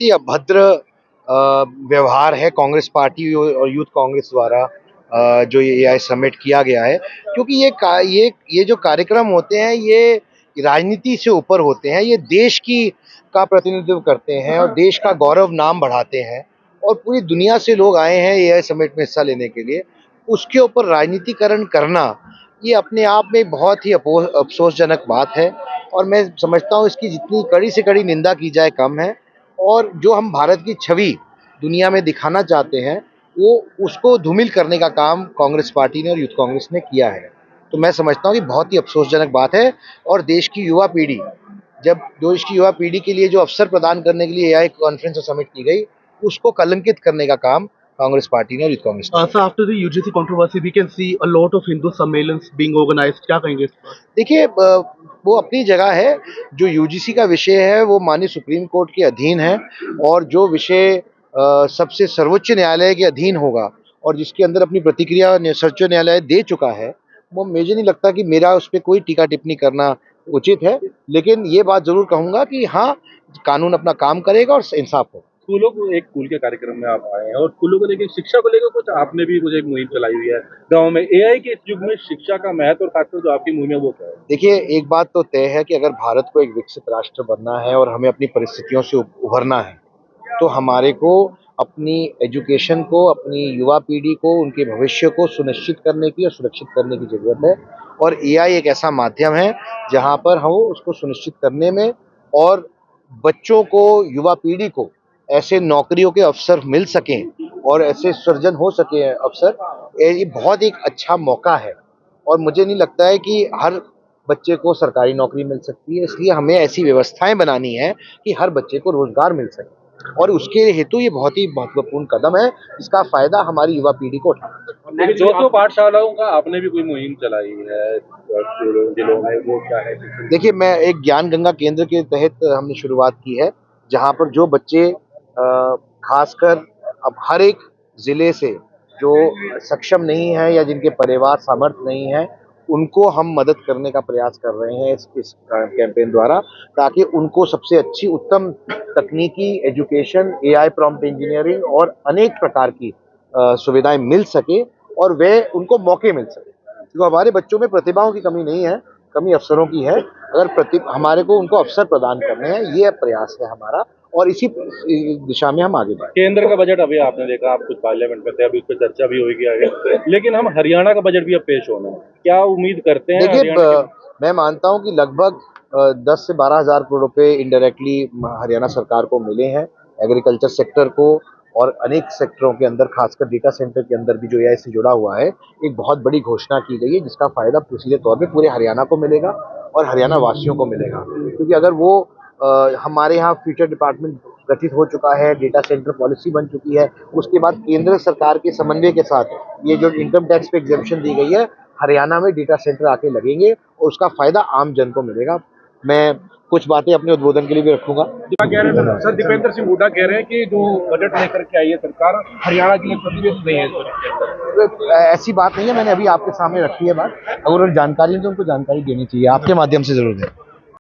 ये अभद्र व्यवहार है कांग्रेस पार्टी और यूथ कांग्रेस द्वारा जो ये एआई समिट किया गया है, क्योंकि ये जो कार्यक्रम होते हैं ये राजनीति से ऊपर होते हैं। ये देश की का प्रतिनिधित्व करते हैं और देश का गौरव नाम बढ़ाते हैं और पूरी दुनिया से लोग आए हैं एआई समिट में हिस्सा लेने के लिए। उसके ऊपर राजनीतिकरण करना ये अपने आप में बहुत ही अफसोसजनक बात है और मैं समझता हूँ इसकी जितनी कड़ी से कड़ी निंदा की जाए कम है। और जो हम भारत की छवि दुनिया में दिखाना चाहते हैं वो उसको धूमिल करने का काम कांग्रेस पार्टी ने और यूथ कांग्रेस ने किया है। तो मैं समझता हूँ कि बहुत ही अफसोसजनक बात है और देश की युवा पीढ़ी जब देश की युवा पीढ़ी के लिए जो अवसर प्रदान करने के लिए एआई कॉन्फ्रेंस और समिट की गई उसको कलंकित करने का काम कांग्रेस पार्टी ने और यूथ कांग्रेस ने। So after the UGC controversy, we can see a lot of Hindu सम्मेलन्स being organized. क्या कहेंगे इस पर? देखिए वो अपनी जगह है। जो यूजीसी का विषय है वो माननीय सुप्रीम कोर्ट के अधीन है और जो विषय सबसे सर्वोच्च न्यायालय के अधीन होगा और जिसके अंदर अपनी प्रतिक्रिया सर्वोच्च न्यायालय दे चुका है, वो मुझे नहीं लगता कि मेरा उस पर कोई टीका टिप्पणी करना उचित है। लेकिन ये बात जरूर कहूंगा कि हाँ, कानून अपना काम करेगा और इंसाफ होगा। स्कूलों को एक स्कूल के कार्यक्रम में आप आए हैं और स्कूलों को लेकर शिक्षा को लेकर कुछ आपने भी कुछ एक मुहिम चलाई हुई है गांव में। एआई के इस युग में शिक्षा का महत्व और खासकर जो आपकी मुहिम है वो क्या है? देखिए, एक बात तो तय है कि अगर भारत को एक विकसित राष्ट्र बनना है और हमें अपनी परिस्थितियों से उभरना है तो हमारे को अपनी एजुकेशन को, अपनी युवा पीढ़ी को, उनके भविष्य को सुनिश्चित करने की और सुरक्षित करने की जरूरत है। और एआई एक ऐसा माध्यम है जहां पर हम उसको सुनिश्चित करने में और बच्चों को, युवा पीढ़ी को ऐसे नौकरियों के अवसर मिल सकें और ऐसे सृजन हो सके अवसर, ये बहुत एक अच्छा मौका है। और मुझे नहीं लगता है कि हर बच्चे को सरकारी नौकरी मिल सकती है, इसलिए हमें ऐसी व्यवस्थाएं बनानी है कि हर बच्चे को रोजगार मिल सके और उसके हेतु ये बहुत ही महत्वपूर्ण कदम है जिसका फायदा हमारी युवा पीढ़ी को उठाना। लेकिन जो पाठशालाओं का आपने भी कोई मुहिम चलाई है जिलों में, वो क्या है? देखिए, मैं एक ज्ञान गंगा केंद्र के तहत हमने शुरुआत की है जहां पर जो बच्चे खासकर अब हर एक जिले से जो सक्षम नहीं है या जिनके परिवार सामर्थ्य नहीं है उनको हम मदद करने का प्रयास कर रहे हैं इस कैंपेन द्वारा, ताकि उनको सबसे अच्छी उत्तम तकनीकी एजुकेशन, एआई प्रॉम्प्ट इंजीनियरिंग और अनेक प्रकार की सुविधाएं मिल सके और वे उनको मौके मिल सके। क्योंकि हमारे बच्चों में प्रतिभाओं की कमी नहीं है, कमी अवसरों की है। अगर हमारे को उनको अवसर प्रदान करने हैं, ये प्रयास है हमारा और इसी दिशा में हम आगे बढ़े। केंद्र का बजट अभी आपने देखा, आप कुछ पार्लियामेंट में थे, अभी उस पर चर्चा भी होगी आगे, लेकिन हम हरियाणा का बजट भी अब पेश होना है, क्या उम्मीद करते हैं? देखिए, मैं मानता हूं कि लगभग 10 से 12 हजार करोड़ रुपए इनडायरेक्टली हरियाणा सरकार को मिले हैं एग्रीकल्चर सेक्टर को और अनेक सेक्टरों के अंदर, खासकर डेटा सेंटर के अंदर भी जो एआई से जुड़ा हुआ है। एक बहुत बड़ी घोषणा की गई है जिसका फायदा सीधे तौर पे पूरे हरियाणा को मिलेगा और हरियाणा वासियों को मिलेगा। क्योंकि अगर वो हमारे यहाँ फ्यूचर डिपार्टमेंट गठित हो चुका है, डेटा सेंटर पॉलिसी बन चुकी है, उसके बाद केंद्र सरकार के समन्वय के साथ ये जो इनकम टैक्स पे एग्जेम्पशन दी गई है, हरियाणा में डेटा सेंटर आके लगेंगे और उसका फायदा आम जन को मिलेगा। मैं कुछ बातें अपने उद्बोधन के लिए भी रखूंगा। कह रहे हैं सर, दीपेंद्र सिंह हुड्डा कह रहे हैं कि जो बजट लेकर के आई है सरकार, हरियाणा के लिए प्रतिबद्ध नहीं है इस बजट के अंदर। ऐसी बात नहीं है, मैंने अभी आपके सामने रखी है बात। अगर जानकारी है तो उनको जानकारी देनी चाहिए, आपके माध्यम से जरूर दें।